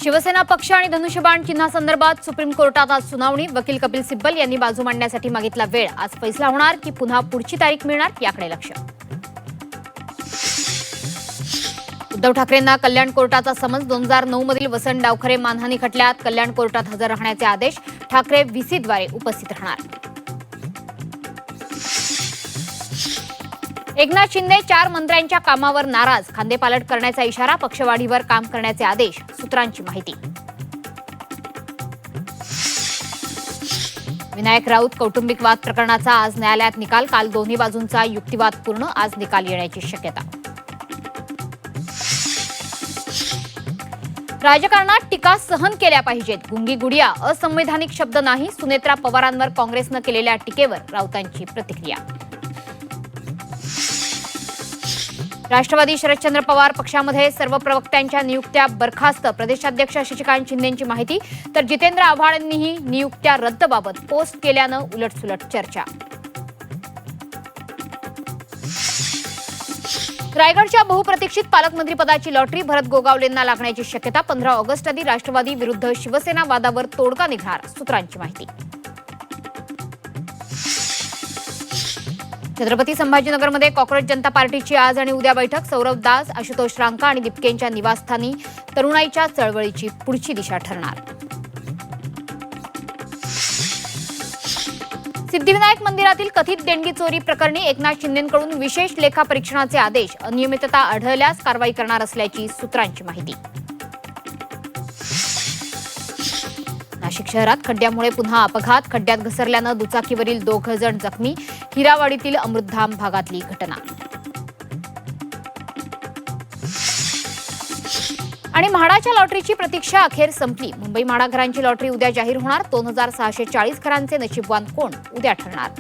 शिवसेना पक्ष आणि धनुष्यबाण चिन्हासंदर्भात सुप्रीम कोर्टात आज सुनावणी. वकील कपिल सिब्बल यांनी बाजू मांडण्यासाठी मागितला वेळ. आज फैसला होणार की पुन्हा पुढची तारीख मिळणार याकडे लक्ष. उद्धव ठाकरेंना कल्याण कोर्टाचा समन्स. 2009 मधील वसंत डावखरे मानहानी खटल्यात कल्याण कोर्टात हजर राहण्याचे आदेश. ठाकरे व्हीसीद्वारे उपस्थित राहणार. एकनाथ शिंदे 4 मंत्र्यांच्या कामावर नाराज. खांदेपालट करण्याचा इशारा. पक्षवाढीवर काम करण्याचे आदेश. सूत्रांची माहिती. विनायक राऊत कौटुंबिक वाद प्रकरणाचा आज न्यायालयात निकाल. काल दोन्ही बाजूंचा युक्तिवाद पूर्ण. आज निकाल येण्याची शक्यता. राजकारणात टीका सहन केल्या पाहिजेत. गुंगी गुडिया असंवैधानिक शब्द नाही. सुनेत्रा पवारांवर काँग्रेसनं केलेल्या टीकेवर राऊतांची प्रतिक्रिया. राष्ट्रवादी शरदचंद्र पवार पक्षामध्ये सर्व प्रवक्त्यांच्या नियुक्त्या बरखास्त. प्रदेशाध्यक्ष शशिकांत शिंदेंची माहिती. तर जितेंद्र आव्हाडांनीही नियुक्त्या रद्दबाबत पोस्ट केल्यानं उलटसुलट चर्चा. रायगडच्या बहुप्रतीक्षित पालकमंत्रीपदाची लॉटरी भरत गोगावलेंना लागण्याची शक्यता. 15 ऑगस्ट आधी राष्ट्रवादी विरुद्ध शिवसेना वादावर तोडगा निघणार. सूत्रांची माहिती. छत्रपती संभाजीनगरमध्ये कॉक्रोच जनता पार्टीची आज आणि उद्या बैठक. सौरभ दास, आशुतोष रांका आणि दिपकेंच्या निवासस्थानी तरुणाईच्या चळवळीची पुढची दिशा ठरणार. सिद्धिविनायक मंदिरातील कथित देणगी चोरी प्रकरणी एकनाथ शिंदेंकडून विशेष लेखापरीक्षणाचे आदेश. अनियमितता आढळल्यास कारवाई करणार असल्याची सूत्रांची माहिती. नाशिक शहरात खड्ड्यामुळे पुन्हा अपघात. खड्ड्यात घसरल्यानं दुचाकीवरील 2 जण जखमी. हिरावाडीतील अमृतधाम भागातली घटना. आणि म्हाडाच्या लॉटरीची प्रतीक्षा अखेर संपली. मुंबई म्हाडा घरांची लॉटरी उद्या जाहीर होणार. 2640 घरांचे नशीबवान कोण उद्या ठरणार.